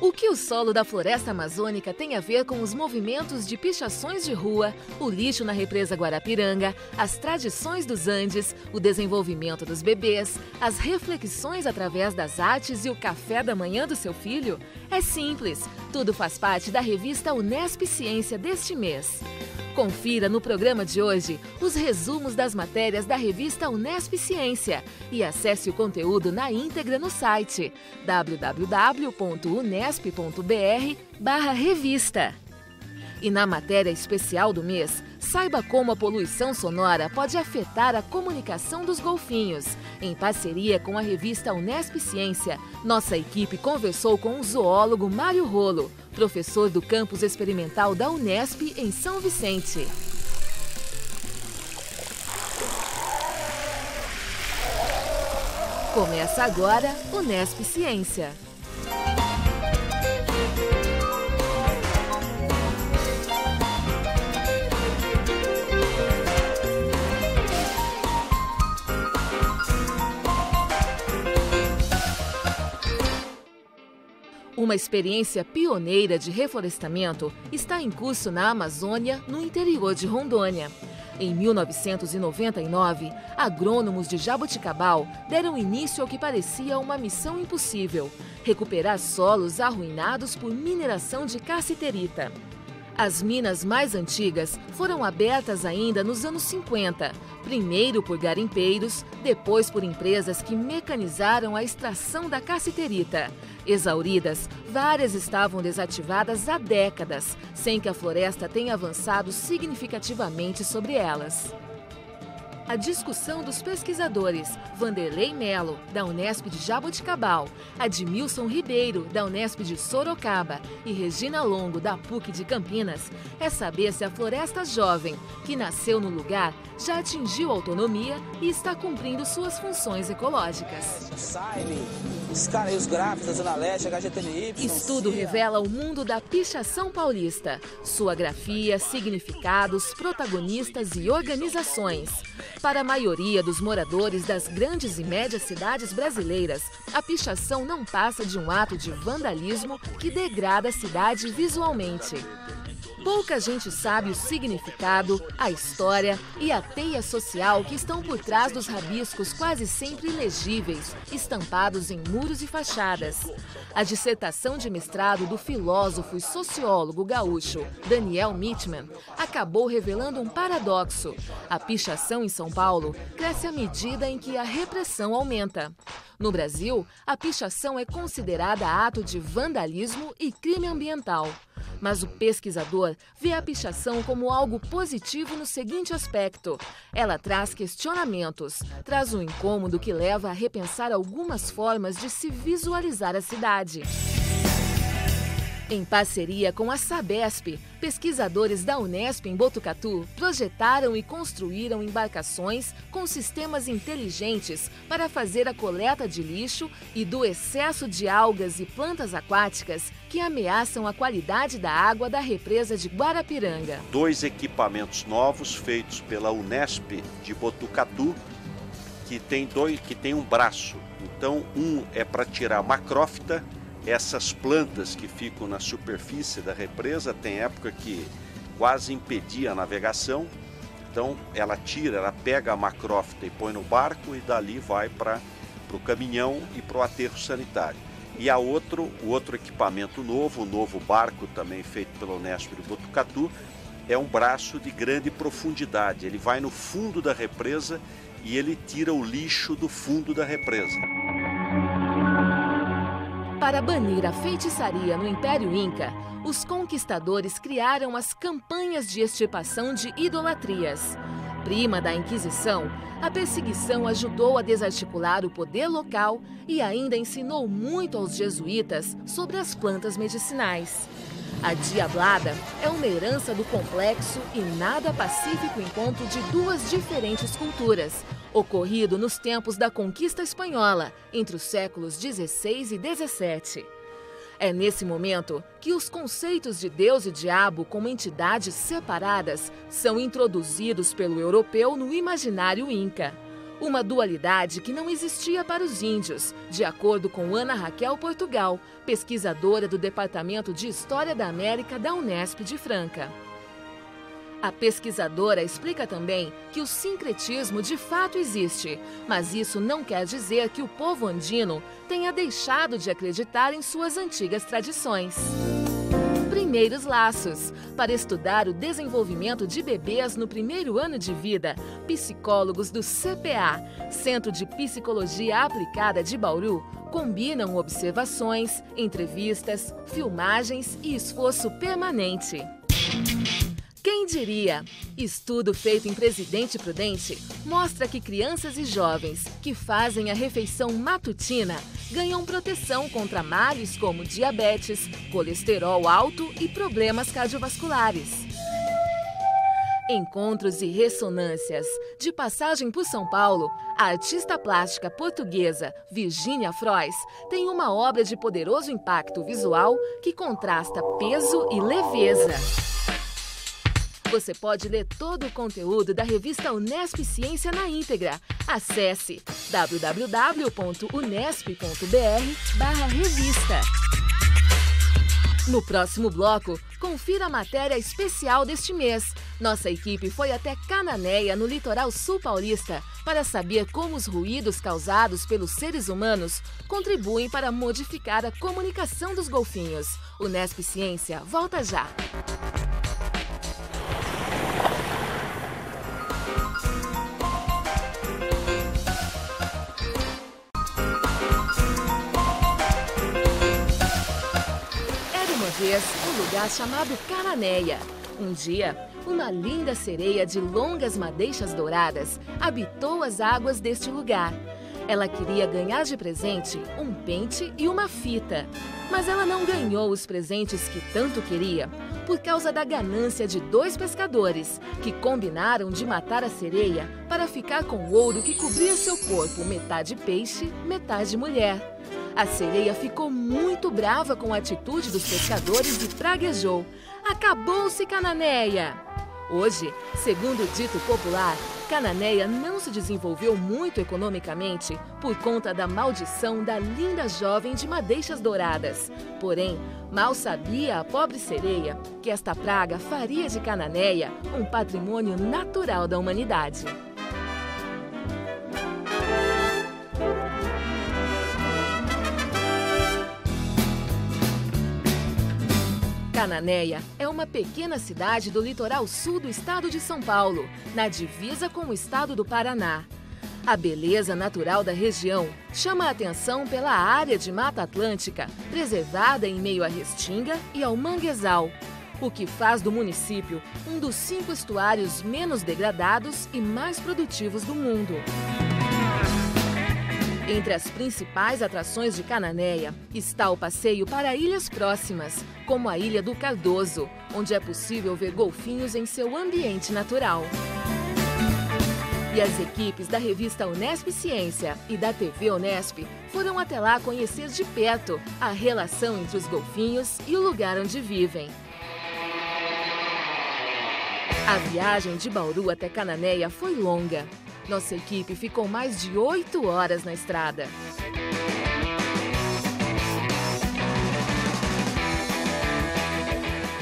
O que o solo da floresta amazônica tem a ver com os movimentos de pichações de rua, o lixo na represa Guarapiranga, as tradições dos Andes, o desenvolvimento dos bebês, as reflexões através das artes e o café da manhã do seu filho? É simples, tudo faz parte da revista Unesp Ciência deste mês. Confira no programa de hoje os resumos das matérias da revista Unesp Ciência e acesse o conteúdo na íntegra no site www.unesp.br/revista. E na matéria especial do mês, saiba como a poluição sonora pode afetar a comunicação dos golfinhos. Em parceria com a revista Unesp Ciência, nossa equipe conversou com o zoólogo Mário Rolo, professor do campus experimental da Unesp em São Vicente. Começa agora Unesp Ciência. Uma experiência pioneira de reflorestamento está em curso na Amazônia, no interior de Rondônia. Em 1999, agrônomos de Jaboticabal deram início ao que parecia uma missão impossível: recuperar solos arruinados por mineração de cassiterita. As minas mais antigas foram abertas ainda nos anos 50, primeiro por garimpeiros, depois por empresas que mecanizaram a extração da cassiterita. Exauridas, várias estavam desativadas há décadas, sem que a floresta tenha avançado significativamente sobre elas. A discussão dos pesquisadores Vanderlei Melo, da Unesp de Jaboticabal, Admilson Ribeiro, da Unesp de Sorocaba e Regina Longo, da PUC de Campinas, é saber se a floresta jovem, que nasceu no lugar, já atingiu autonomia e está cumprindo suas funções ecológicas. Os gráficos da Zona Leste, HGTNY... Estudo revela o mundo da pichação paulista, sua grafia, significados, protagonistas e organizações. Para a maioria dos moradores das grandes e médias cidades brasileiras, a pichação não passa de um ato de vandalismo que degrada a cidade visualmente. Pouca gente sabe o significado, a história e a teia social que estão por trás dos rabiscos quase sempre ilegíveis, estampados em muros e fachadas. A dissertação de mestrado do filósofo e sociólogo gaúcho Daniel Mitman acabou revelando um paradoxo. A pichação em São Paulo cresce à medida em que a repressão aumenta. No Brasil, a pichação é considerada ato de vandalismo e crime ambiental. Mas o pesquisador vê a pichação como algo positivo no seguinte aspecto: ela traz questionamentos, traz um incômodo que leva a repensar algumas formas de se visualizar a cidade. Em parceria com a Sabesp, pesquisadores da Unesp em Botucatu projetaram e construíram embarcações com sistemas inteligentes para fazer a coleta de lixo e do excesso de algas e plantas aquáticas que ameaçam a qualidade da água da represa de Guarapiranga. 2 equipamentos novos feitos pela Unesp de Botucatu, que tem um braço. Então, um é para tirar macrófita. Essas plantas que ficam na superfície da represa, tem época que quase impedia a navegação. Então ela pega a macrófita e põe no barco e dali vai para o caminhão e para o aterro sanitário. E o outro equipamento novo, o novo barco também feito pela Unesp de Botucatu, é um braço de grande profundidade. Ele vai no fundo da represa e ele tira o lixo do fundo da represa. Para banir a feitiçaria no Império Inca, os conquistadores criaram as campanhas de extirpação de idolatrias. Prima da Inquisição, a perseguição ajudou a desarticular o poder local e ainda ensinou muito aos jesuítas sobre as plantas medicinais. A Diablada é uma herança do complexo e nada pacífico encontro de 2 diferentes culturas, ocorrido nos tempos da conquista espanhola, entre os séculos XVI e XVII. É nesse momento que os conceitos de Deus e diabo como entidades separadas são introduzidos pelo europeu no imaginário inca. Uma dualidade que não existia para os índios, de acordo com Ana Raquel Portugal, pesquisadora do Departamento de História da América da Unesp de Franca. A pesquisadora explica também que o sincretismo de fato existe, mas isso não quer dizer que o povo andino tenha deixado de acreditar em suas antigas tradições. Primeiros laços. Para estudar o desenvolvimento de bebês no primeiro ano de vida, psicólogos do CPA, Centro de Psicologia Aplicada de Bauru, combinam observações, entrevistas, filmagens e esforço permanente. Quem diria? Estudo feito em Presidente Prudente mostra que crianças e jovens que fazem a refeição matutina ganham proteção contra males como diabetes, colesterol alto e problemas cardiovasculares. Encontros e ressonâncias. De passagem por São Paulo, a artista plástica portuguesa Virginia Frois tem uma obra de poderoso impacto visual que contrasta peso e leveza. Você pode ler todo o conteúdo da revista Unesp Ciência na íntegra. Acesse www.unesp.br/revista. No próximo bloco, confira a matéria especial deste mês. Nossa equipe foi até Cananéia, no litoral sul paulista, para saber como os ruídos causados pelos seres humanos contribuem para modificar a comunicação dos golfinhos. Unesp Ciência volta já. Um lugar chamado Cananéia. Um dia, uma linda sereia de longas madeixas douradas habitou as águas deste lugar. Ela queria ganhar de presente um pente e uma fita. Mas ela não ganhou os presentes que tanto queria por causa da ganância de dois pescadores que combinaram de matar a sereia para ficar com o ouro que cobria seu corpo, metade peixe, metade mulher. A sereia ficou muito brava com a atitude dos pescadores e praguejou. Acabou-se Cananéia! Hoje, segundo o dito popular, Cananéia não se desenvolveu muito economicamente por conta da maldição da linda jovem de madeixas douradas. Porém, mal sabia a pobre sereia que esta praga faria de Cananéia um patrimônio natural da humanidade. Cananéia é uma pequena cidade do litoral sul do estado de São Paulo, na divisa com o estado do Paraná. A beleza natural da região chama a atenção pela área de Mata Atlântica, preservada em meio à restinga e ao manguezal, o que faz do município um dos 5 estuários menos degradados e mais produtivos do mundo. Entre as principais atrações de Cananéia está o passeio para ilhas próximas, como a Ilha do Cardoso, onde é possível ver golfinhos em seu ambiente natural. E as equipes da revista Unesp Ciência e da TV Unesp foram até lá conhecer de perto a relação entre os golfinhos e o lugar onde vivem. A viagem de Bauru até Cananéia foi longa. Nossa equipe ficou mais de 8 horas na estrada.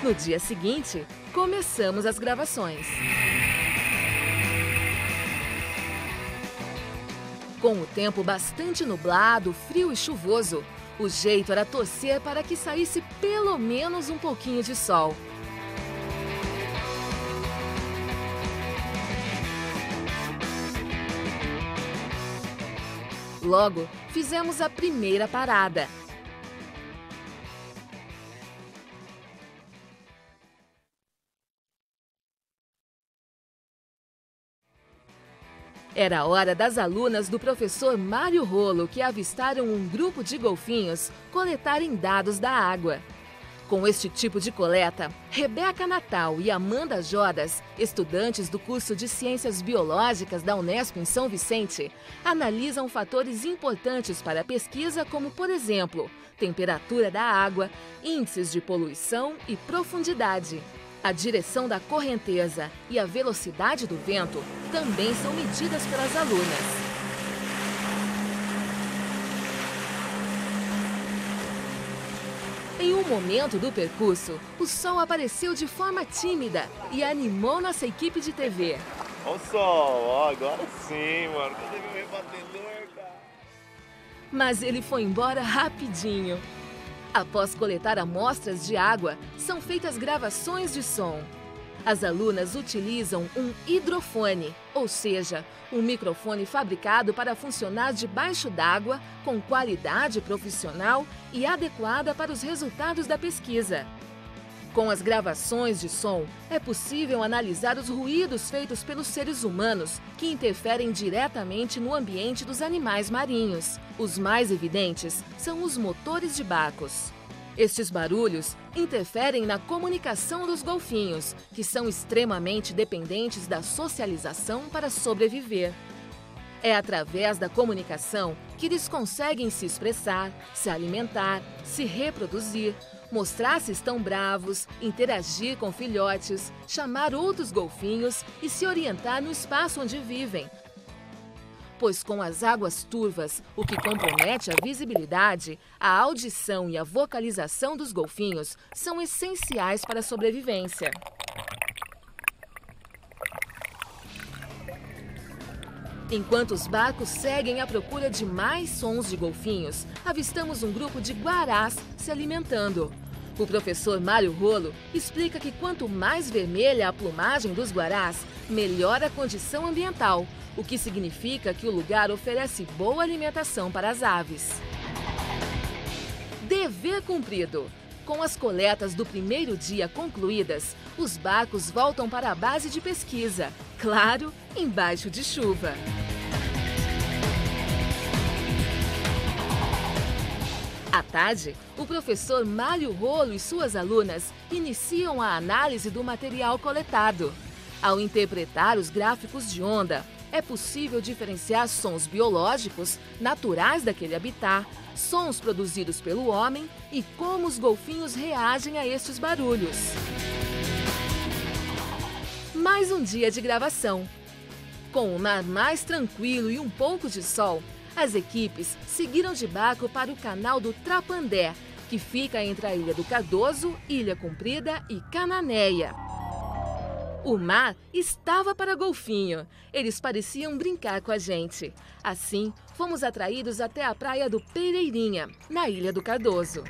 No dia seguinte, começamos as gravações. Com o tempo bastante nublado, frio e chuvoso, o jeito era torcer para que saísse pelo menos um pouquinho de sol. Logo, fizemos a primeira parada. Era a hora das alunas do professor Mário Rolo, que avistaram um grupo de golfinhos coletarem dados da água. Com este tipo de coleta, Rebeca Natal e Amanda Jodas, estudantes do curso de Ciências Biológicas da Unesp em São Vicente, analisam fatores importantes para a pesquisa como, por exemplo, temperatura da água, índices de poluição e profundidade. A direção da correnteza e a velocidade do vento também são medidas pelas alunas. Em um momento do percurso, o sol apareceu de forma tímida e animou nossa equipe de TV. Olha o sol, ó, agora sim, mano. Cadê meu rebatedor, cara? Mas ele foi embora rapidinho. Após coletar amostras de água, são feitas gravações de som. As alunas utilizam um hidrofone, ou seja, um microfone fabricado para funcionar debaixo d'água, com qualidade profissional e adequada para os resultados da pesquisa. Com as gravações de som, é possível analisar os ruídos feitos pelos seres humanos que interferem diretamente no ambiente dos animais marinhos. Os mais evidentes são os motores de barcos. Estes barulhos interferem na comunicação dos golfinhos, que são extremamente dependentes da socialização para sobreviver. É através da comunicação que eles conseguem se expressar, se alimentar, se reproduzir, mostrar se estão bravos, interagir com filhotes, chamar outros golfinhos e se orientar no espaço onde vivem. Pois com as águas turvas, o que compromete a visibilidade, a audição e a vocalização dos golfinhos são essenciais para a sobrevivência. Enquanto os barcos seguem à procura de mais sons de golfinhos, avistamos um grupo de guarás se alimentando. O professor Mário Rolo explica que quanto mais vermelha a plumagem dos guarás, melhor a condição ambiental, o que significa que o lugar oferece boa alimentação para as aves. Dever cumprido. Com as coletas do primeiro dia concluídas, os barcos voltam para a base de pesquisa, claro, embaixo de chuva. À tarde, o professor Mário Rolo e suas alunas iniciam a análise do material coletado. Ao interpretar os gráficos de onda, é possível diferenciar sons biológicos, naturais daquele habitat, sons produzidos pelo homem e como os golfinhos reagem a estes barulhos. Mais um dia de gravação. Com o mar mais tranquilo e um pouco de sol, as equipes seguiram de barco para o canal do Trapandé, que fica entre a Ilha do Cardoso, Ilha Comprida e Cananéia. O mar estava para golfinho. Eles pareciam brincar com a gente. Assim, fomos atraídos até a praia do Pereirinha, na Ilha do Cardoso.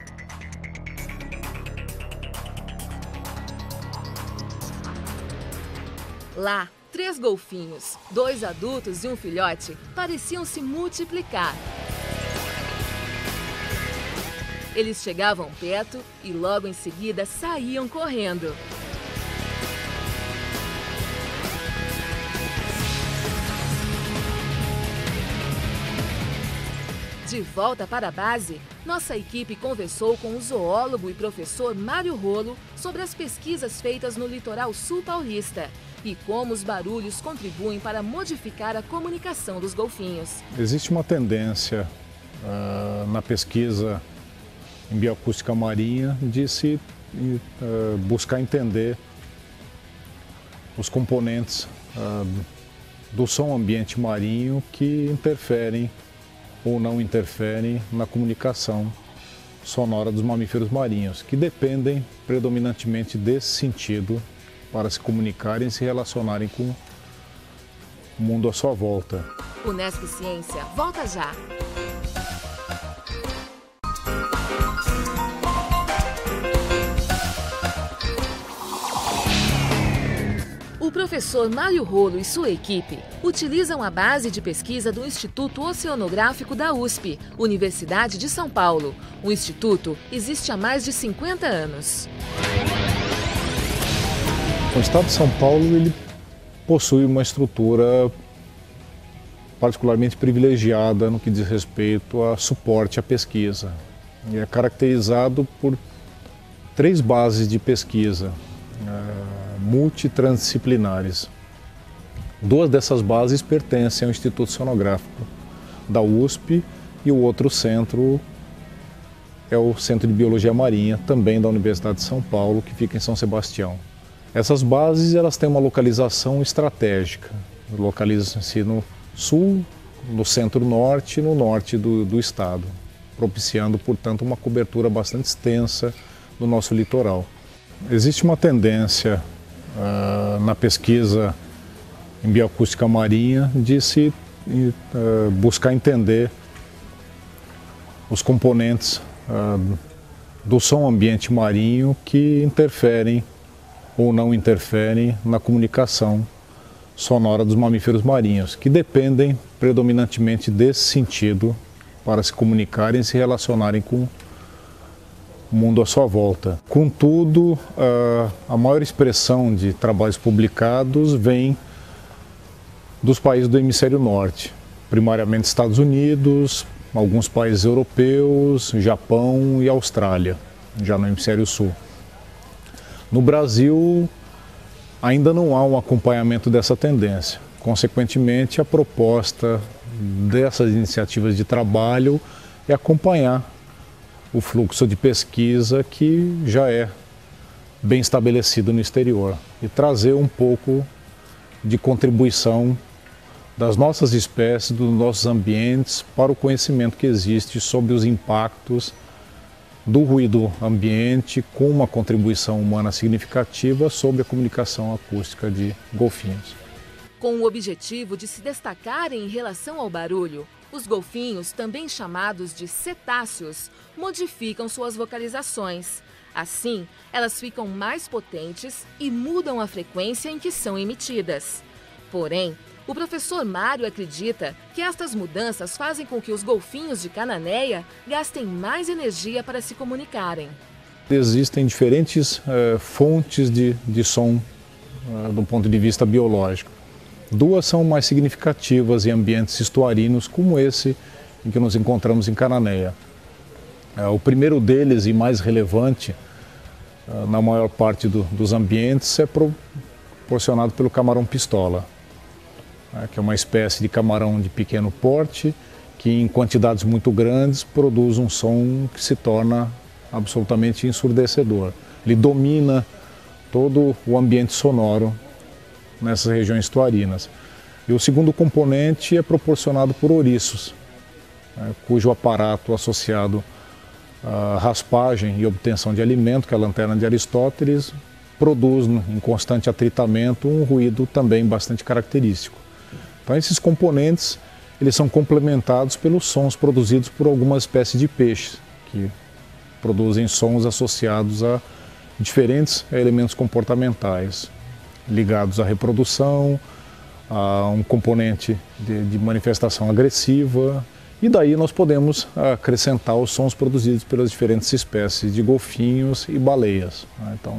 Lá, 3 golfinhos, 2 adultos e um filhote, pareciam se multiplicar. Eles chegavam perto e logo em seguida saíam correndo. De volta para a base, nossa equipe conversou com o zoólogo e professor Mário Rolo sobre as pesquisas feitas no litoral sul paulista e como os barulhos contribuem para modificar a comunicação dos golfinhos. Existe uma tendência na pesquisa em bioacústica marinha de se buscar entender os componentes do som ambiente marinho que interferem ou não interferem na comunicação sonora dos mamíferos marinhos, que dependem predominantemente desse sentido para se comunicarem e se relacionarem com o mundo à sua volta. Unesp Ciência volta já! O professor Mário Rolo e sua equipe utilizam a base de pesquisa do Instituto Oceanográfico da USP, Universidade de São Paulo. O instituto existe há mais de 50 anos. O estado de São Paulo ele possui uma estrutura particularmente privilegiada no que diz respeito a suporte à pesquisa. E é caracterizado por 3 bases de pesquisa multitransdisciplinares. 2 dessas bases pertencem ao Instituto Oceanográfico da USP e o outro centro é o Centro de Biologia Marinha, também da Universidade de São Paulo, que fica em São Sebastião. Essas bases elas têm uma localização estratégica, localizam-se no sul, no centro-norte e no norte do estado. propiciando, portanto, uma cobertura bastante extensa do nosso litoral. Existe uma tendência na pesquisa em bioacústica marinha de se buscar entender os componentes do som ambiente marinho que interferem ou não interferem na comunicação sonora dos mamíferos marinhos, que dependem predominantemente desse sentido para se comunicarem e se relacionarem com o mundo à sua volta. Contudo, a maior expressão de trabalhos publicados vem dos países do hemisfério norte, primariamente Estados Unidos, alguns países europeus, Japão e Austrália, já no hemisfério sul. No Brasil, ainda não há um acompanhamento dessa tendência. Consequentemente, a proposta dessas iniciativas de trabalho é acompanhar o fluxo de pesquisa que já é bem estabelecido no exterior e trazer um pouco de contribuição das nossas espécies, dos nossos ambientes, para o conhecimento que existe sobre os impactos do ruído ambiente com uma contribuição humana significativa sobre a comunicação acústica de golfinhos. Com o objetivo de se destacarem em relação ao barulho, os golfinhos, também chamados de cetáceos, modificam suas vocalizações. Assim, elas ficam mais potentes e mudam a frequência em que são emitidas. Porém, o professor Mário acredita que estas mudanças fazem com que os golfinhos de Cananéia gastem mais energia para se comunicarem. Existem diferentes fontes de som do ponto de vista biológico. Duas são mais significativas em ambientes estuarinos como esse em que nos encontramos em Cananéia. O primeiro deles e mais relevante na maior parte dos ambientes é proporcionado pelo camarão-pistola, que é uma espécie de camarão de pequeno porte que em quantidades muito grandes produz um som que se torna absolutamente ensurdecedor. Ele domina todo o ambiente sonoro nessas regiões estuarinas. E o segundo componente é proporcionado por ouriços, cujo aparato associado à raspagem e obtenção de alimento, que é a lanterna de Aristóteles, produz em constante atritamento um ruído também bastante característico. Então esses componentes eles são complementados pelos sons produzidos por algumas espécies de peixes, que produzem sons associados a diferentes elementos comportamentais, ligados à reprodução, a um componente de manifestação agressiva, e daí nós podemos acrescentar os sons produzidos pelas diferentes espécies de golfinhos e baleias. Então,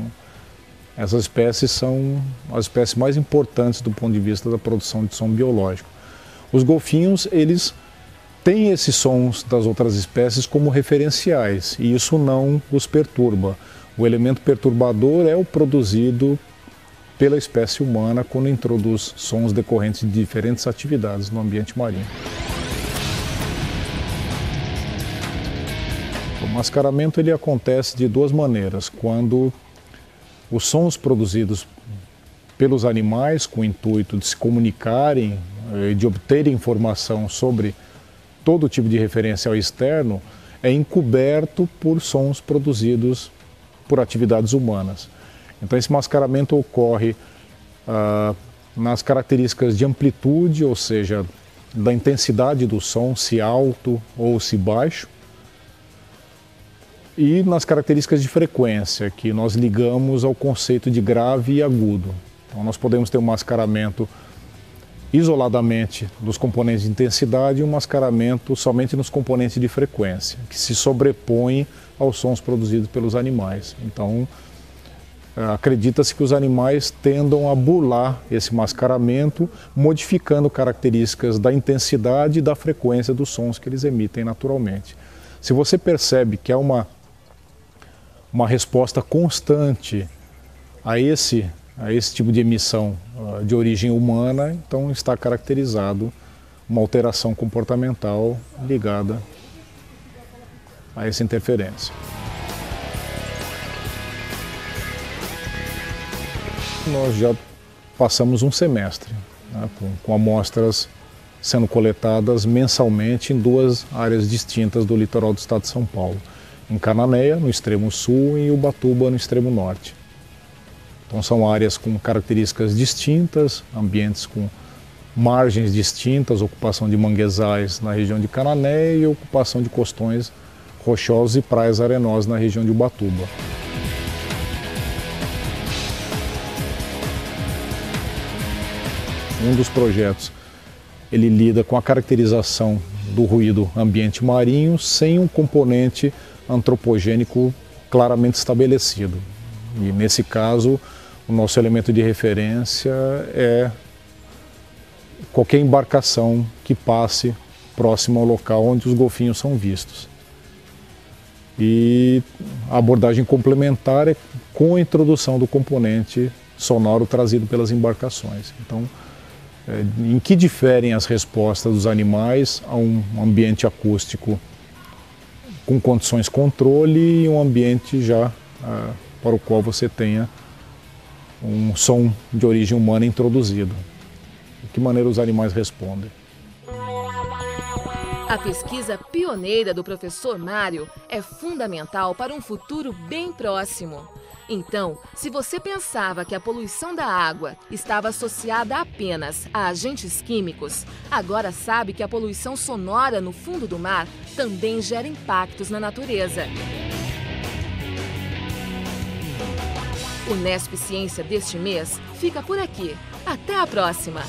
essas espécies são as espécies mais importantes do ponto de vista da produção de som biológico. Os golfinhos, eles têm esses sons das outras espécies como referenciais, e isso não os perturba. O elemento perturbador é o produzido pela espécie humana quando introduz sons decorrentes de diferentes atividades no ambiente marinho. O mascaramento ele acontece de duas maneiras. Quando os sons produzidos pelos animais com o intuito de se comunicarem e de obterem informação sobre todo tipo de referencial externo é encoberto por sons produzidos por atividades humanas. Então esse mascaramento ocorre nas características de amplitude, ou seja, da intensidade do som, se alto ou se baixo, e nas características de frequência, que nós ligamos ao conceito de grave e agudo. Então nós podemos ter um mascaramento isoladamente dos componentes de intensidade e um mascaramento somente nos componentes de frequência, que se sobrepõem aos sons produzidos pelos animais. Então, acredita-se que os animais tendam a burlar esse mascaramento, modificando características da intensidade e da frequência dos sons que eles emitem naturalmente. Se você percebe que há uma resposta constante a esse tipo de emissão de origem humana, então está caracterizado uma alteração comportamental ligada a essa interferência. Nós já passamos um semestre com amostras sendo coletadas mensalmente em 2 áreas distintas do litoral do estado de São Paulo. Em Cananéia, no extremo sul, e Ubatuba, no extremo norte. Então são áreas com características distintas, ambientes com margens distintas, ocupação de manguezais na região de Cananéia e ocupação de costões rochosos e praias arenosas na região de Ubatuba. Um dos projetos, ele lida com a caracterização do ruído ambiente marinho sem um componente antropogênico claramente estabelecido. E nesse caso, o nosso elemento de referência é qualquer embarcação que passe próximo ao local onde os golfinhos são vistos. E a abordagem complementar é com a introdução do componente sonoro trazido pelas embarcações. Então, em que diferem as respostas dos animais a um ambiente acústico com condições controle e um ambiente já para o qual você tenha um som de origem humana introduzido? De que maneira os animais respondem? A pesquisa pioneira do professor Mário é fundamental para um futuro bem próximo. Então, se você pensava que a poluição da água estava associada apenas a agentes químicos, agora sabe que a poluição sonora no fundo do mar também gera impactos na natureza. O Unesp Ciência deste mês fica por aqui. Até a próxima!